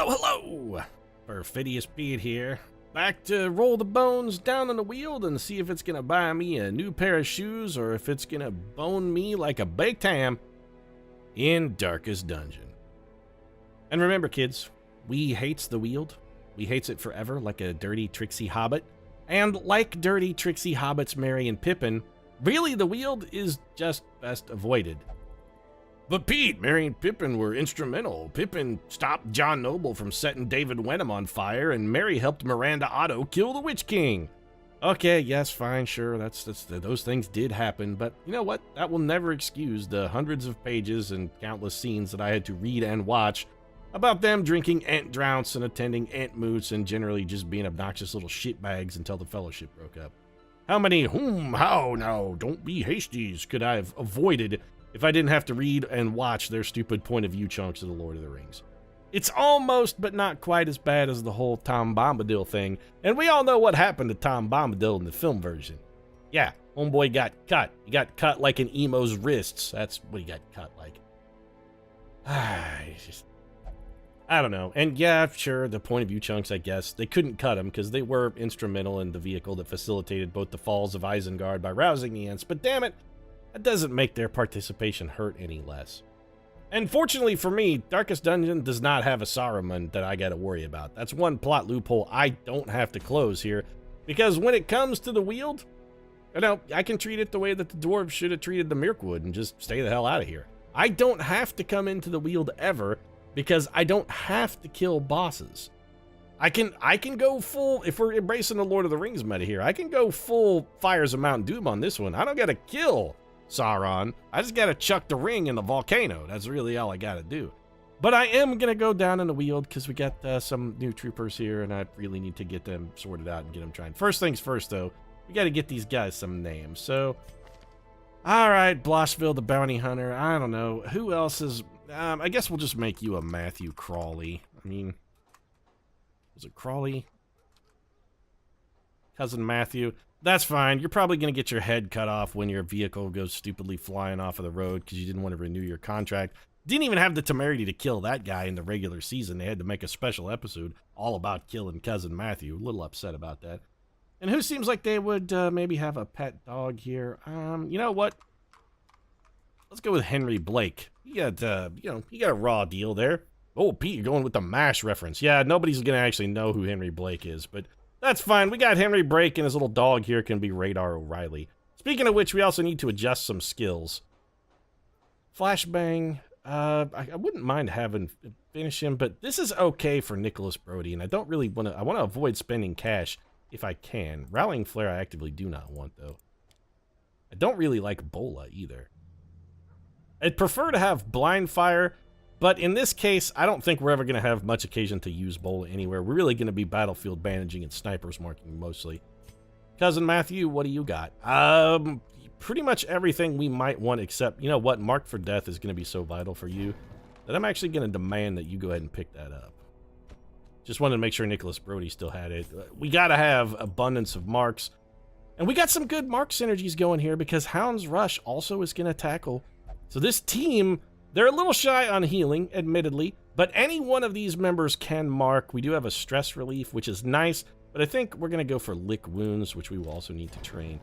Hello! Perfidious Pete here. Back to roll the bones down in the Weald and see if it's gonna buy me a new pair of shoes or if it's gonna bone me like a baked ham in Darkest Dungeon. And remember, kids, we hates the Weald. We hates it forever like a dirty, tricksy hobbit. And like dirty, tricksy hobbits Merry and Pippin, really the Weald is just best avoided. But Pete, Merry and Pippin were instrumental. Pippin stopped John Noble from setting David Wenham on fire, and Merry helped Miranda Otto kill the Witch King. Okay, yes, fine, sure, those things did happen, but you know what? That will never excuse the hundreds of pages and countless scenes that I had to read and watch about them drinking ant droughts and attending ant moots and generally just being obnoxious little shitbags until the Fellowship broke up. How many how now, don't be hasties could I have avoided if I didn't have to read and watch their stupid point of view chunks of The Lord of the Rings? It's almost, but not quite as bad as the whole Tom Bombadil thing, and we all know what happened to Tom Bombadil in the film version. Yeah, homeboy got cut. He got cut like an emo's wrists. That's what he got cut like. I don't know. And yeah, sure, the point of view chunks, I guess, they couldn't cut him because they were instrumental in the vehicle that facilitated both the falls of Isengard by rousing the Ents, but damn it, that doesn't make their participation hurt any less. And fortunately for me, Darkest Dungeon does not have a Saruman that I gotta worry about. That's one plot loophole I don't have to close here, because when it comes to the Weald, you know, I can treat it the way that the dwarves should have treated the Mirkwood and just stay the hell out of here. I don't have to come into the Weald ever, because I don't have to kill bosses. I can go full, if we're embracing the Lord of the Rings meta here, I can go full Fires of Mount Doom on this one. I don't gotta kill Sauron. I just gotta chuck the ring in the volcano. That's really all I gotta do. But I am gonna go down in the Weald because we got some new troopers here and I really need to get them sorted out and get them trying. First things first though, we gotta get these guys some names. So, alright, Bloshville the Bounty Hunter. I don't know. Who else is... I guess we'll just make you a Matthew Crawley. I mean... Was it Crawley? Cousin Matthew. That's fine. You're probably going to get your head cut off when your vehicle goes stupidly flying off of the road because you didn't want to renew your contract. Didn't even have the temerity to kill that guy in the regular season. They had to make a special episode all about killing Cousin Matthew. A little upset about that. And who seems like they would maybe have a pet dog here? You know what? Let's go with Henry Blake. You got, you got a raw deal there. Oh, Pete, you're going with the MASH reference. Yeah, nobody's going to actually know who Henry Blake is, but that's fine. We got Henry Blake, and his little dog here can be Radar O'Reilly. Speaking of which, we also need to adjust some skills. Flashbang, I wouldn't mind having finish him, but this is okay for Nicholas Brody, and I don't really want to... I want to avoid spending cash if I can. Rallying Flare I actively do not want, though. I don't really like Bola, either. I'd prefer to have Blind Fire, but in this case, I don't think we're ever going to have much occasion to use Bola anywhere. We're really going to be battlefield bandaging and snipers marking mostly. Cousin Matthew, what do you got? Pretty much everything we might want except, you know what, Mark for Death is going to be so vital for you that I'm actually going to demand that you go ahead and pick that up. Just wanted to make sure Nicholas Brody still had it. We got to have abundance of marks. And we got some good mark synergies going here because Hound's Rush also is going to tackle. So this team... They're a little shy on healing, admittedly, but any one of these members can mark. We do have a stress relief, which is nice, but I think we're going to go for lick wounds, which we will also need to train.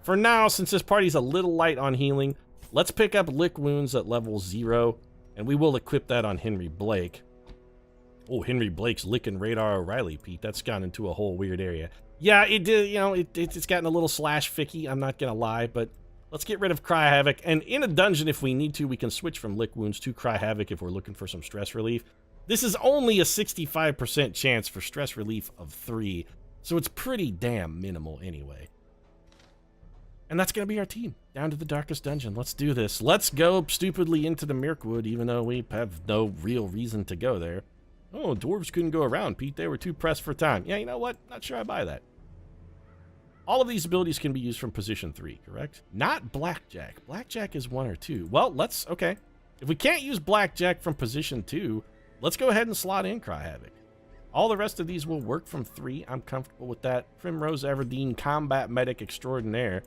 For now, since this party's a little light on healing, let's pick up lick wounds at level 0, and we will equip that on Henry Blake. Oh, Henry Blake's licking Radar O'Reilly, Pete. That's gone into a whole weird area. Yeah, it did, you know, it's gotten a little slash ficky, I'm not going to lie, but... Let's get rid of Cry Havoc, and in a dungeon, if we need to, we can switch from Lick Wounds to Cry Havoc if we're looking for some stress relief. This is only a 65% chance for stress relief of 3, so it's pretty damn minimal anyway. And that's going to be our team, down to the Darkest Dungeon. Let's do this. Let's go stupidly into the Mirkwood, even though we have no real reason to go there. Oh, dwarves couldn't go around, Pete. They were too pressed for time. Yeah, you know what? Not sure I buy that. All of these abilities can be used from position 3, correct? Not Blackjack. Blackjack is 1 or 2. Well, let's... Okay. If we can't use Blackjack from position 2, let's go ahead and slot in Cry Havoc. All the rest of these will work from 3. I'm comfortable with that. Primrose Everdeen, Combat Medic Extraordinaire.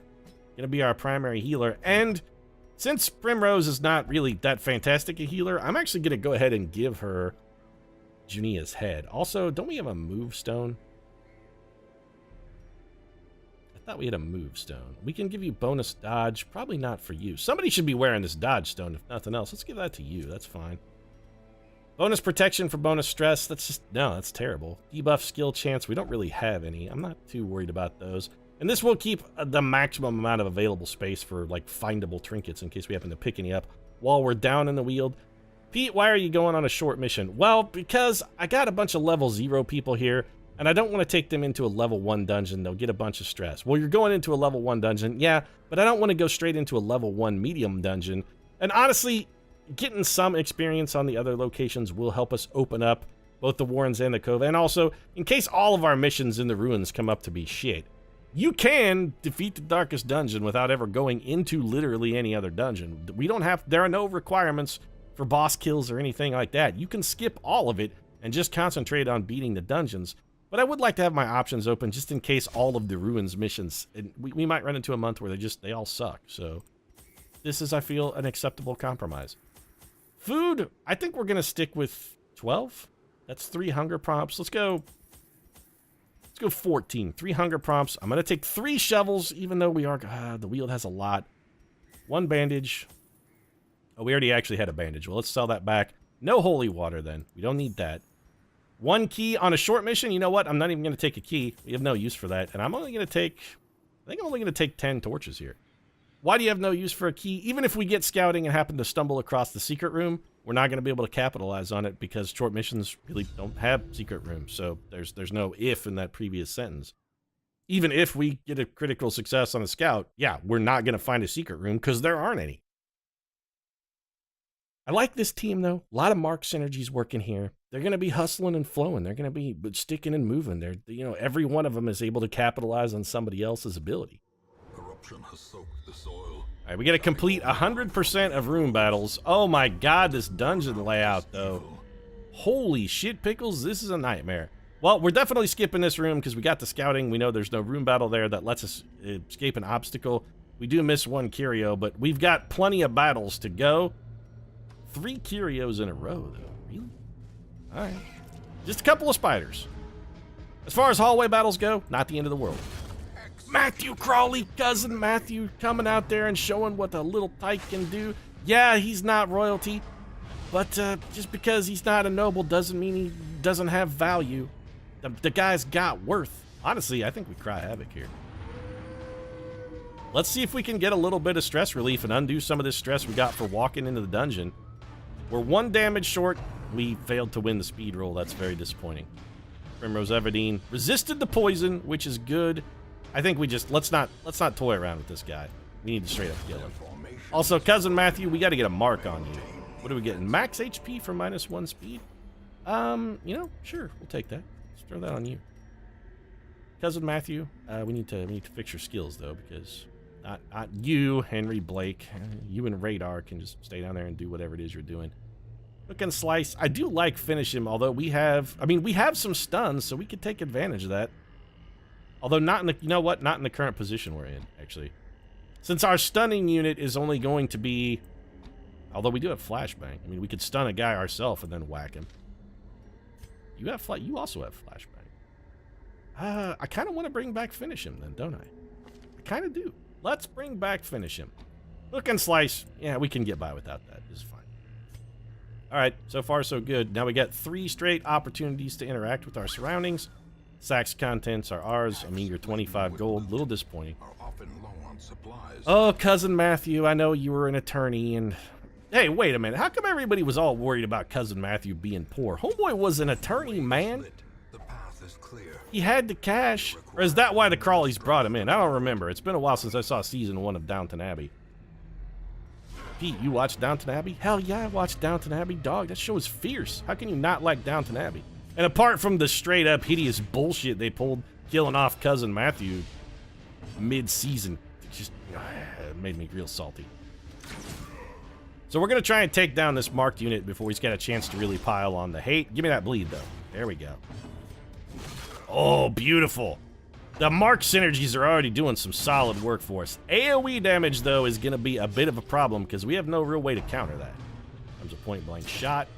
Gonna be our primary healer. And since Primrose is not really that fantastic a healer, I'm actually gonna go ahead and give her Junia's head. Also, don't we have a move stone? I thought we had a move stone. We can give you bonus dodge. Probably not for you. Somebody should be wearing this dodge stone, if nothing else. Let's give that to you. That's fine. Bonus protection for bonus stress. That's just, no, that's terrible. Debuff skill chance. We don't really have any. I'm not too worried about those. And this will keep the maximum amount of available space for, like, findable trinkets in case we happen to pick any up while we're down in the Weald. Pete, why are you going on a short mission? Well, because I got a bunch of level 0 people here, and I don't want to take them into a level 1 dungeon. They'll get a bunch of stress. Well, you're going into a level 1 dungeon, yeah, but I don't want to go straight into a level 1 medium dungeon. And honestly, getting some experience on the other locations will help us open up both the Warrens and the Cove. And also, in case all of our missions in the ruins come up to be shit, you can defeat the darkest dungeon without ever going into literally any other dungeon. There are no requirements for boss kills or anything like that. You can skip all of it and just concentrate on beating the dungeons. But I would like to have my options open just in case all of the ruins missions, and we might run into a month where they all suck. So this is, I feel, an acceptable compromise. Food, I think we're gonna stick with 12. That's 3 hunger prompts. Let's go 14. 3 hunger prompts. I'm gonna take 3 shovels, even though the Weald has a lot. 1 bandage. Oh, we already actually had a bandage. Well, let's sell that back. No holy water, then. We don't need that. 1 key on a short mission. You know what? I'm not even going to take a key. We have no use for that. And I'm only going to take... I think I'm only going to take 10 torches here. Why do you have no use for a key? Even if we get scouting and happen to stumble across the secret room, we're not going to be able to capitalize on it because short missions really don't have secret rooms. So there's no if in that previous sentence. Even if we get a critical success on a scout, yeah, we're not going to find a secret room because there aren't any. I like this team, though. A lot of Mark synergies working here. They're going to be hustling and flowing. They're going to be sticking and moving. Every one of them is able to capitalize on somebody else's ability. Corruption has soaked the soil. All right, we got to complete 100% of room battles. Oh my god, this dungeon layout, though. Holy shit, pickles, this is a nightmare. Well, we're definitely skipping this room because we got the scouting. We know there's no room battle there that lets us escape an obstacle. We do miss 1 curio, but we've got plenty of battles to go. 3 curios in a row, though. Really? All right. Just a couple of spiders. As far as hallway battles go, not the end of the world. Matthew Crawley, cousin Matthew, coming out there and showing what a little tyke can do. Yeah, he's not royalty, but just because he's not a noble doesn't mean he doesn't have value. The guy's got worth. Honestly, I think we cry havoc here. Let's see if we can get a little bit of stress relief and undo some of this stress we got for walking into the dungeon. We're 1 damage short. We failed to win the speed roll. That's very disappointing. Primrose Everdeen resisted the poison, which is good. I think we just let's not toy around with this guy. We need to straight up kill him. Also, cousin Matthew, we got to get a mark on you. What are we getting? Max HP for -1 speed. Sure, we'll take that. Let's throw that on you, cousin Matthew. We need to fix your skills though, because not you, Henry Blake. You and Radar can just stay down there and do whatever it is you're doing. Hook and slice. I do like finish him, although we have some stuns, so we could take advantage of that. Although not in the, not in the current position we're in, actually. Since our stunning unit is only going to be, although we do have flashbang. I mean, we could stun a guy ourselves and then whack him. You also have flashbang. I kind of want to bring back finish him then, don't I? I kind of do. Let's bring back finish him. Hook and slice. Yeah, we can get by without that. It's fine. All right, so far so good. Now we got 3 straight opportunities to interact with our surroundings. Sack's contents are ours. A meager 25 gold. Little disappointing. Oh, cousin Matthew, I know you were an attorney and... Hey, wait a minute. How come everybody was all worried about cousin Matthew being poor? Homeboy was an attorney, man. He had the cash. Or is that why the Crawleys brought him in? I don't remember. It's been a while since I saw season 1 of Downton Abbey. Pete, you watched Downton Abbey? Hell yeah, I watched Downton Abbey. Dog, that show is fierce. How can you not like Downton Abbey? And apart from the straight up hideous bullshit they pulled killing off cousin Matthew mid-season, it just it made me real salty. So we're going to try and take down this marked unit before he's got a chance to really pile on the hate. Give me that bleed, though. There we go. Oh, beautiful. The mark synergies are already doing some solid work for us. AoE damage, though, is going to be a bit of a problem because we have no real way to counter that. Comes a point-blank shot.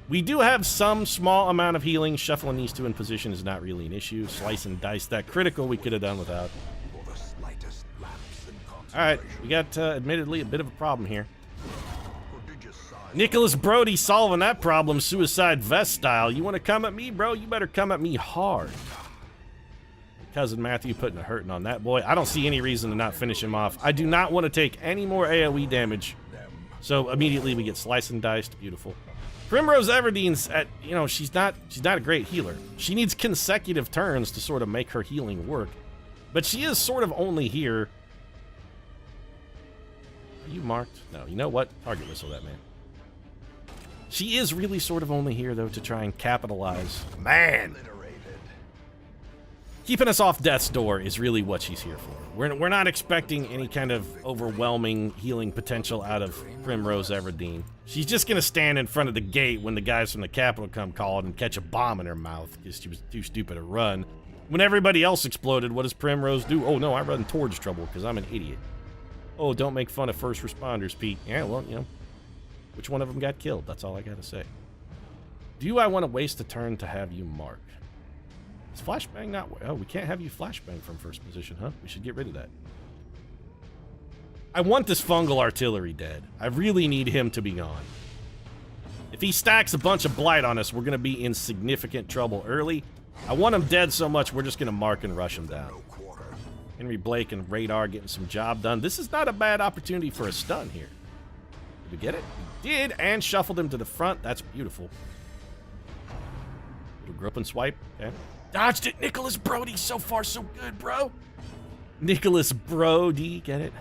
We do have some small amount of healing. Shuffling these two in position is not really an issue. Slice and dice that critical we could have done without. Alright, we got admittedly a bit of a problem here. Nicholas Brody solving that problem suicide vest style. You want to come at me, bro? You better come at me hard. Cousin Matthew putting a hurting on that boy. I don't see any reason to not finish him off. I do not want to take any more AoE damage. So immediately we get sliced and diced. Beautiful. Primrose Everdene's at, you know, she's not a great healer. She needs consecutive turns to sort of make her healing work. But she is sort of only here. Are you marked? No, you know what? Target whistle that man. She is really sort of only here, though, to try and capitalize. Man! Keeping us off death's door is really what she's here for. We're not expecting any kind of overwhelming healing potential out of Primrose Everdeen. She's just gonna stand in front of the gate when the guys from the Capitol come calling and catch a bomb in her mouth because she was too stupid to run. When everybody else exploded, what does Primrose do? Oh no, I run towards trouble because I'm an idiot. Oh, don't make fun of first responders, Pete. Yeah, well, you know, which one of them got killed? That's all I gotta say. Do I want to waste a turn to have you mark? Is flashbang not... Oh, we can't have you flashbang from first position, huh? We should get rid of that. I want this fungal artillery dead. I really need him to be gone. If he stacks a bunch of blight on us, we're going to be in significant trouble early. I want him dead so much, we're just going to mark and rush him down. Henry Blake and Radar getting some job done. This is not a bad opportunity for a stun here. Did we get it? We did, and shuffled him to the front. That's beautiful. Little grope and swipe. Okay. Dodged it. Nicholas Brody. So far, so good, bro. Nicholas Brody. Get it?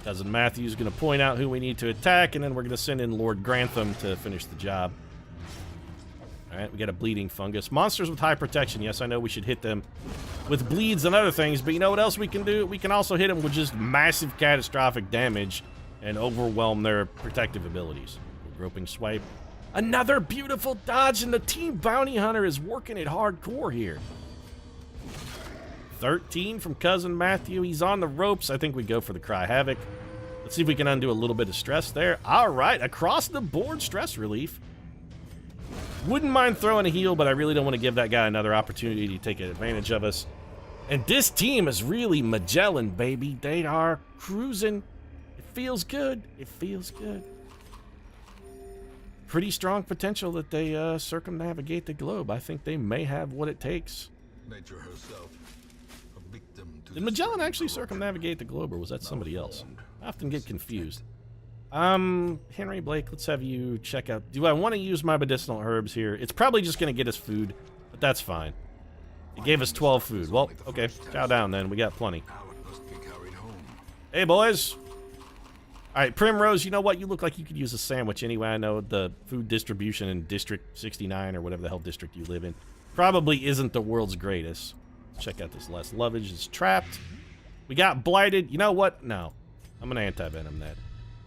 Cousin Matthew's going to point out who we need to attack, and then we're going to send in Lord Grantham to finish the job. All right, we got a bleeding fungus. Monsters with high protection. Yes, I know we should hit them with bleeds and other things, but you know what else we can do? We can also hit them with just massive catastrophic damage and overwhelm their protective abilities. Groping swipe. Another beautiful dodge, and the team bounty hunter is working it hardcore here. 13 from Cousin Matthew. He's on the ropes. I think we go for the Cry Havoc. Let's see if we can undo a little bit of stress there. All right, across the board stress relief. Wouldn't mind throwing a heal, but I really don't want to give that guy another opportunity to take advantage of us. And this team is really Magellan, baby. They are cruising. It feels good. It feels good. Pretty strong potential that they circumnavigate the globe. I think they may have what it takes. Nature herself, a victim to Did Magellan actually circumnavigate the globe, or was that somebody else? I often get confused. Henry Blake, let's have you check out. Do I want to use my medicinal herbs here? It's probably just going to get us food, but that's fine. It gave us 12 food. Well, okay, chow down then. We got plenty. Hey, boys. All right, Primrose, you know what? You look like you could use a sandwich anyway. I know the food distribution in District 69 or whatever the hell district you live in probably isn't the world's greatest. Check out this less lovage. It's trapped. We got blighted. You know what? No. I'm going to anti-venom that.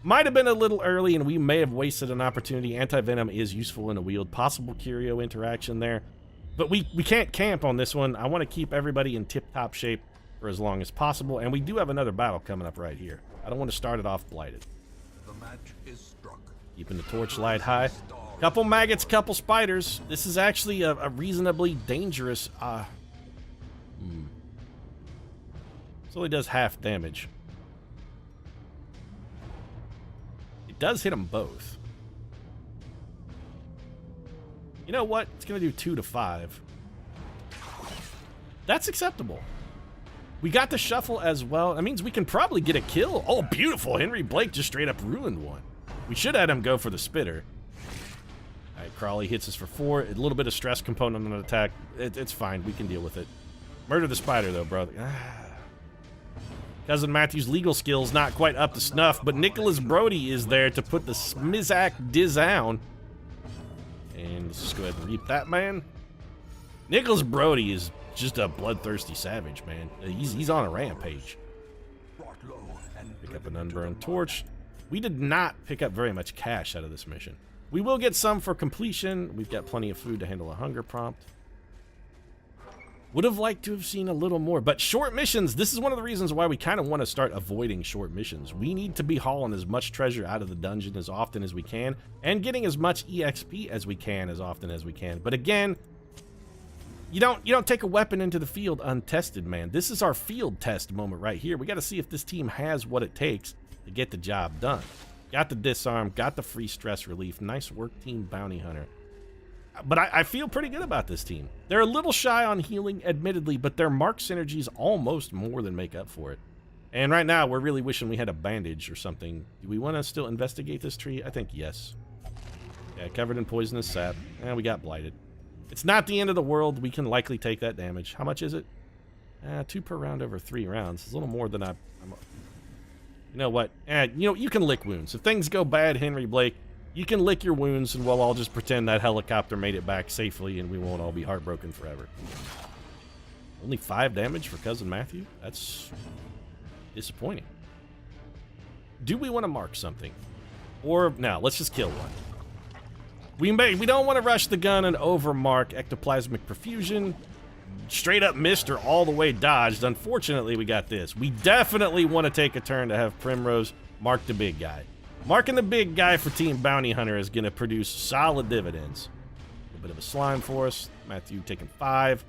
Might have been a little early, and we may have wasted an opportunity. Anti-venom is useful in a Weald. Possible curio interaction there. But we can't camp on this one. I want to keep everybody in tip-top shape for as long as possible. And we do have another battle coming up right here. I don't want to start it off blighted. the match is struck. Keeping the torchlight high. Couple maggots, couple spiders. This is actually a reasonably dangerous... This only does half damage. It does hit them both. You know what? It's going to do 2 to 5. That's acceptable. We got the shuffle as well. That means we can probably get a kill. Oh, beautiful. Henry Blake just straight up ruined one. We should have him go for the spitter. All right, Crawley hits us for 4. A little bit of stress component on an attack. It's fine. We can deal with it. Murder the spider, though, brother. Cousin Matthew's legal skills not quite up to snuff, but Nicholas Brody is there to put the smizak down. And let's just go ahead and reap that, man. Nicholas Brody is just a bloodthirsty savage, man. He's on a rampage. Pick up an unburned torch. We did not pick up very much cash out of this mission. We will get some for completion. We've got plenty of food to handle a hunger prompt. Would have liked to have seen a little more, but short missions, this is one of the reasons why we kind of want to start avoiding short missions. We need to be hauling as much treasure out of the dungeon as often as we can, and getting as much EXP as we can as often as we can. But again, you don't take a weapon into the field untested, man. This is our field test moment right here. We got to see if this team has what it takes to get the job done. Got the disarm, got the free stress relief. Nice work, Team Bounty Hunter. But I feel pretty good about this team. They're a little shy on healing, admittedly, but their mark synergies almost more than make up for it. And right now, we're really wishing we had a bandage or something. Do we want to still investigate this tree? I think yes. Yeah, covered in poisonous sap. And we got blighted. It's not the end of the world. We can likely take that damage. How much is it? 2 per round over 3 rounds. It's a little more than I'm you know what? You can lick wounds. If things go bad, Henry Blake, you can lick your wounds, and we'll all just pretend that helicopter made it back safely, and we won't all be heartbroken forever. Only 5 damage for Cousin Matthew? That's disappointing. Do we want to mark something? Or, no, let's just kill one. We don't want to rush the gun and overmark ectoplasmic perfusion. Straight up missed or all the way dodged. Unfortunately, we got this. We definitely want to take a turn to have Primrose mark the big guy. Marking the big guy for Team Bounty Hunter is going to produce solid dividends. A little bit of a slime for us. Matthew taking 5.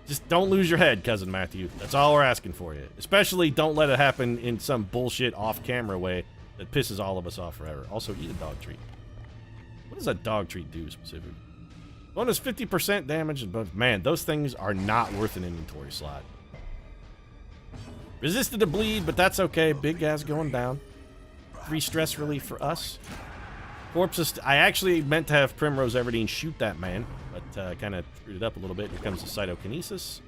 Just don't lose your head, Cousin Matthew. That's all we're asking for you. Especially don't let it happen in some bullshit off-camera way that pisses all of us off forever. Also, eat a dog treat. What does a dog treat do specifically? Bonus 50% damage, but man, those things are not worth an inventory slot. Resisted to bleed, but that's okay. Big guy's going down. 3 stress relief for us. Corpses. I actually meant to have Primrose Everdeen shoot that man, but kind of screwed it up a little bit. Here comes the cytokinesis.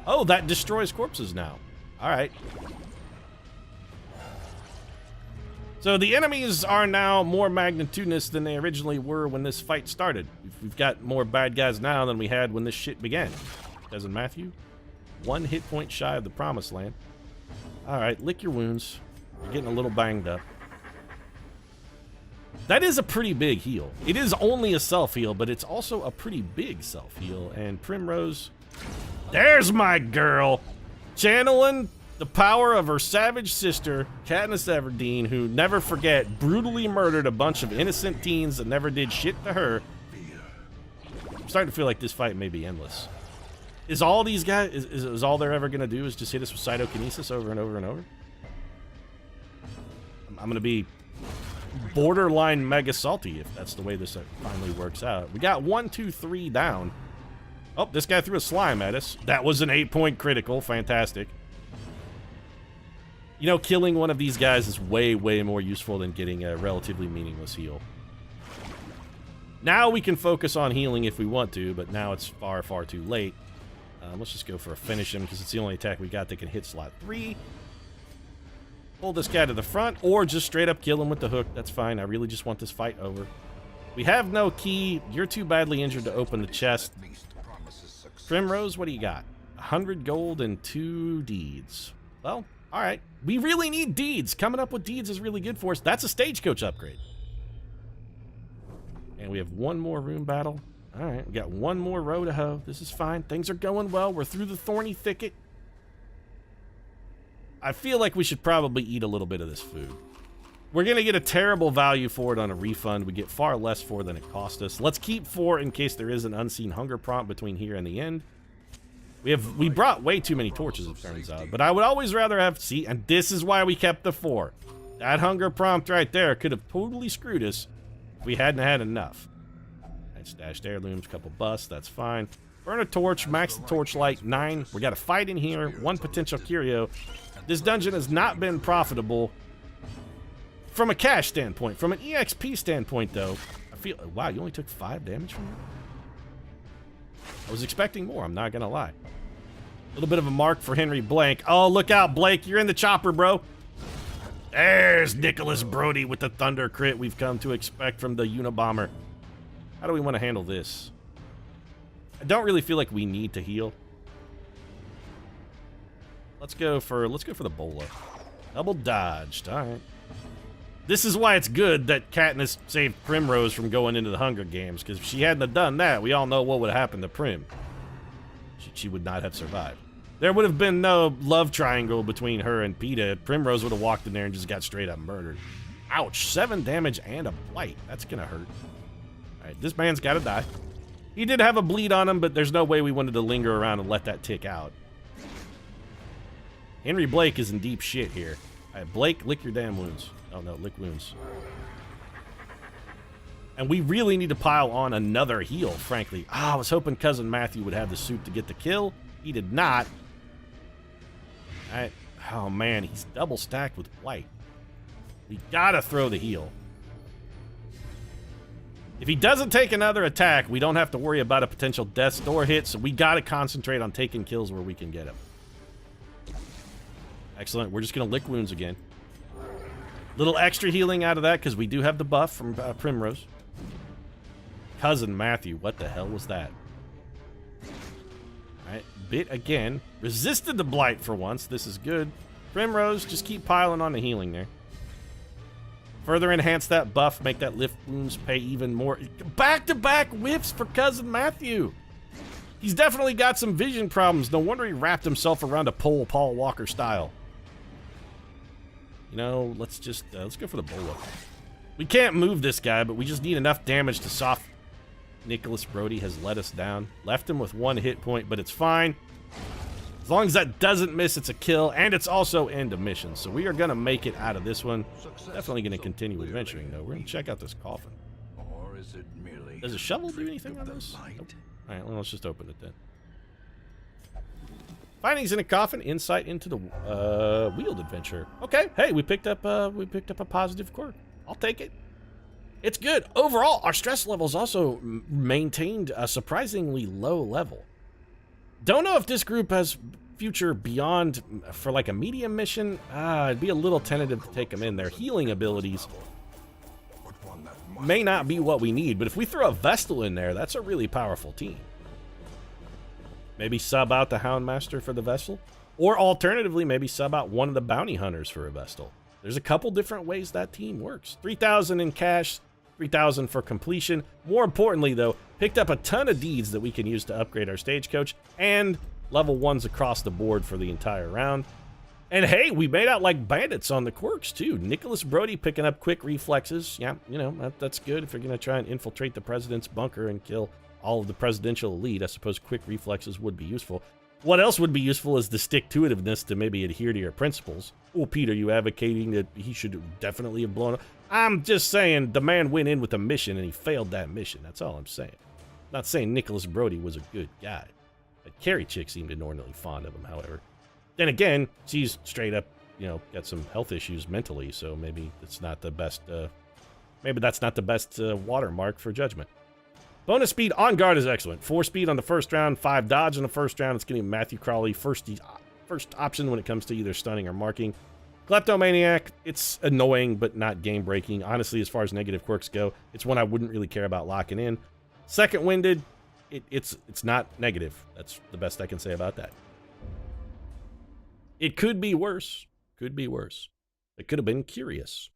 Oh, that destroys corpses now. All right. So the enemies are now more magnitudinous than they originally were when this fight started. We've got more bad guys now than we had when this shit began. Cousin Matthew, 1 hit point shy of the promised land. All right, lick your wounds. You're getting a little banged up. That is a pretty big heal. It is only a self-heal, but it's also a pretty big self-heal. And Primrose, there's my girl, channeling the power of her savage sister, Katniss Everdeen, who, never forget, brutally murdered a bunch of innocent teens that never did shit to her. I'm starting to feel like this fight may be endless. Is all these guys, is all they're ever going to do is just hit us with cytokinesis over and over and over? I'm going to be borderline mega salty if that's the way this finally works out. We got 1, 2, 3 down. Oh, this guy threw a slime at us. That was an 8-point critical. Fantastic. You know, killing one of these guys is way, way more useful than getting a relatively meaningless heal. Now we can focus on healing if we want to, but now it's far, far too late. Let's just go for a finish him because it's the only attack we got that can hit slot 3. Pull this guy to the front, or just straight up kill him with the hook. That's fine. I really just want this fight over. We have no key. You're too badly injured to open the chest. Primrose, what do you got? 100 gold and 2 deeds. Well, all right. We really need deeds. Coming up with deeds is really good for us. That's a stagecoach upgrade. And we have 1 more room battle. All right, we got 1 more row to hoe. This is fine. Things are going well. We're through the thorny thicket. I feel like we should probably eat a little bit of this food. We're going to get a terrible value for it on a refund. We get far less for than it cost us. Let's keep 4 in case there is an unseen hunger prompt between here and the end. We brought way too many torches, it turns out. But I would always rather have... See, and this is why we kept the 4. That hunger prompt right there could have totally screwed us if we hadn't had enough. Right, stashed heirlooms, couple busts, that's fine. Burn a torch, max the torchlight, 9. We got a fight in here, 1 potential curio. This dungeon has not been profitable from a cash standpoint. From an EXP standpoint, though, I feel... Wow, you only took 5 damage from that? I was expecting more, I'm not gonna lie. A little bit of a mark for Henry Blank. Oh, look out, Blake, you're in the chopper, bro. There's Nicholas Brody with the thunder crit we've come to expect from the Unabomber. How do we want to handle this? I don't really feel like we need to heal. Let's go for the bola. Double dodged. All right. This is why it's good that Katniss saved Primrose from going into the Hunger Games, because if she hadn't have done that, we all know what would happen to Prim. she would not have survived. There would have been no love triangle between her and PETA. Primrose would have walked in there and just got straight up murdered. Ouch, 7 damage and a blight. That's gonna hurt. All right, this man's gotta die. He did have a bleed on him, but there's no way we wanted to linger around and let that tick out. Henry Blake is in deep shit here. All right, Blake, lick your damn wounds. Oh no, lick wounds. And we really need to pile on another heal, frankly. I was hoping Cousin Matthew would have the soup to get the kill. He did not. All right. Oh man, he's double stacked with blight. We gotta throw the heal. If he doesn't take another attack, we don't have to worry about a potential death's door hit, so we gotta concentrate on taking kills where we can get him. Excellent. We're just gonna lick wounds again. Little extra healing out of that because we do have the buff from Primrose. Cousin Matthew, what the hell was that? Alright, bit again. Resisted the blight for once. This is good. Primrose, just keep piling on the healing there. Further enhance that buff, make that lift wounds pay even more. Back-to-back whiffs for Cousin Matthew. He's definitely got some vision problems. No wonder he wrapped himself around a pole Paul Walker style. You know, let's go for the bullet. We can't move this guy, but we just need enough damage to soft. Nicholas Brody has let us down. Left him with 1 hit point, but it's fine. As long as that doesn't miss, it's a kill, and it's also end of mission. So we are going to make it out of this one. Definitely going to continue adventuring, though. We're going to check out this coffin. Or is it merely Does a shovel do anything on this? Nope. All right, well, let's just open it then. Findings in a coffin, insight into the Weald adventure. Okay, hey, we picked up a positive quirk. I'll take it. It's good. Overall, our stress levels also maintained a surprisingly low level. Don't know if this group has future beyond for like a medium mission. It'd be a little tentative to take them in. Their healing abilities may not be what we need, but if we throw a Vestal in there, that's a really powerful team. Maybe sub out the Houndmaster for the Vestal, or alternatively, maybe sub out one of the Bounty Hunters for a Vestal. There's a couple different ways that team works. 3,000 in cash, 3,000 for completion. More importantly, though, picked up a ton of deeds that we can use to upgrade our stagecoach, and level 1s across the board for the entire round. And hey, we made out like bandits on the quirks, too. Nicholas Brody picking up quick reflexes. Yeah, you know, that's good if you're going to try and infiltrate the president's bunker and kill all of the presidential elite. I suppose quick reflexes would be useful. What else would be useful is the stick-to-itiveness to maybe adhere to your principles. Oh, Pete, are you advocating that he should definitely have blown up? I'm just saying the man went in with a mission and he failed that mission. That's all I'm saying. Not saying Nicholas Brody was a good guy. That Carrie chick seemed inordinately fond of him, however. Then again, she's straight up, you know, got some health issues mentally, so maybe it's not the best, maybe that's not the best watermark for judgment. Bonus speed on guard is excellent. 4 speed on the first round, 5 dodge on the first round. It's getting Matthew Crawley first option when it comes to either stunning or marking. Kleptomaniac, it's annoying but not game-breaking. Honestly, as far as negative quirks go, it's one I wouldn't really care about locking in. Second Winded, it's not negative. That's the best I can say about that. It could be worse. Could be worse. It could have been Curious.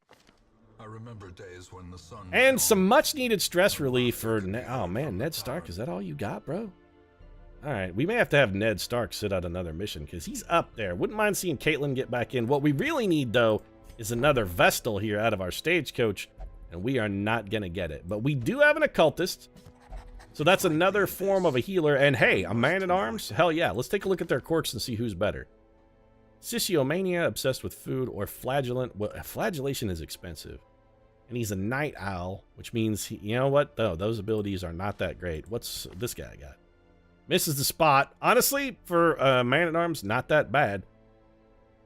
I remember days when the sun And shone. some much-needed stress relief for... Oh, man, Ned Stark, is that all you got, bro? All right, we may have to have Ned Stark sit out another mission, because he's up there. Wouldn't mind seeing Caitlin get back in. What we really need, though, is another Vestal here out of our stagecoach, and we are not going to get it. But we do have an Occultist, so that's another form of a healer. And hey, a Man-at-Arms? Hell yeah, let's take a look at their quirks and see who's better. Sisiomania, obsessed with food, or Flagellant. Well, flagellation is expensive. And he's a Night Owl, which means, you know what? No, those abilities are not that great. What's this guy got? Misses the spot. Honestly, for Man-at-Arms, not that bad.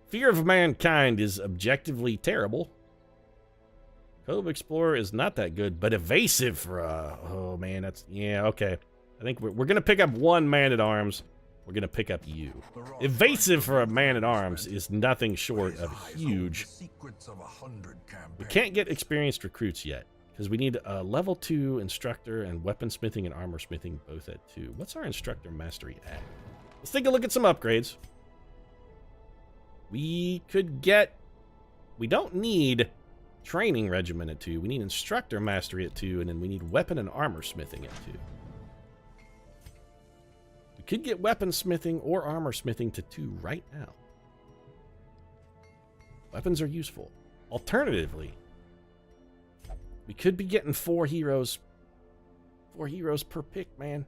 Fear of Mankind is objectively terrible. Cove Explorer is not that good, but Evasive for oh man, that's, yeah, okay. I think we're going to pick up one Man-at-Arms. We're going to pick up you. Evasive for a Man-at-Arms is nothing short of huge. We can't get experienced recruits yet, because we need a level 2 instructor and weaponsmithing and armor smithing both at 2. What's our instructor mastery at? Let's take a look at some upgrades. We could get... We don't need training regimen at 2. We need instructor mastery at 2, and then we need weapon and armor smithing at 2. We We could get weaponsmithing or armor smithing to 2 right now. Weapons are useful. Alternatively, we could be getting 4 heroes. 4 heroes per pick, man.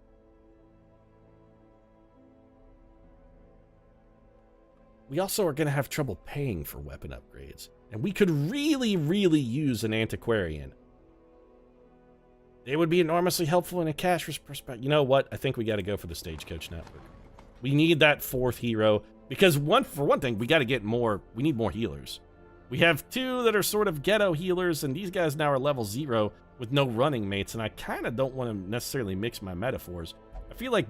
We also are going to have trouble paying for weapon upgrades. And we could really, really use an antiquarian. They would be enormously helpful in a cash perspective. You know what? I think we got to go for the Stagecoach Network. We need that 4th hero. Because for one thing, we got to get more. We need more healers. We have 2 that are sort of ghetto healers, and these guys now are level 0 with no running mates, and I kind of don't want to necessarily mix my metaphors. I feel like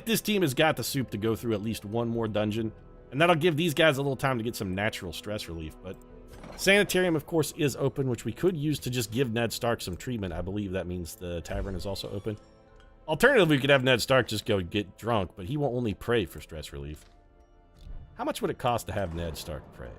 this team has got the soup to go through at least 1 more dungeon, and that'll give these guys a little time to get some natural stress relief. But Sanitarium, of course, is open, which we could use to just give Ned Stark some treatment. I believe that means the tavern is also open. Alternatively, we could have Ned Stark just go get drunk, but he won't only pray for stress relief. How much would it cost to have Ned Stark pray?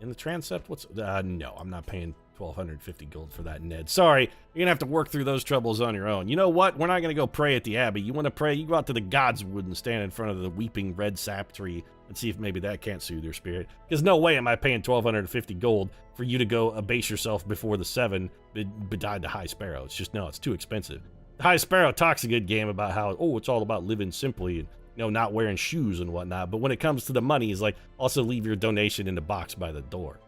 In the transept, what's... no, I'm not paying 1,250 gold for that, Ned. Sorry, you're going to have to work through those troubles on your own. You know what? We're not going to go pray at the Abbey. You want to pray? You go out to the Godswood and stand in front of the weeping red sap tree and see if maybe that can't soothe your spirit. Because no way am I paying 1,250 gold for you to go abase yourself before the 7 bedied the High Sparrow. It's just, no, it's too expensive. The High Sparrow talks a good game about how, oh, it's all about living simply and, you know, not wearing shoes and whatnot. But when it comes to the money, he's like, also leave your donation in the box by the door.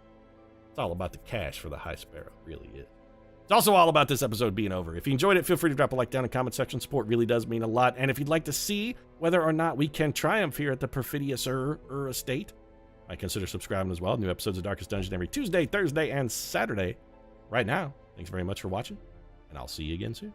It's all about the cash for the High Sparrow, really is. It's also all about this episode being over. If you enjoyed it, feel free to drop a like down in the comment section. Support really does mean a lot. And if you'd like to see whether or not we can triumph here at the Perfidious estate, I consider subscribing as well. New episodes of Darkest Dungeon every Tuesday, Thursday, and Saturday. Right now, thanks very much for watching, and I'll see you again soon.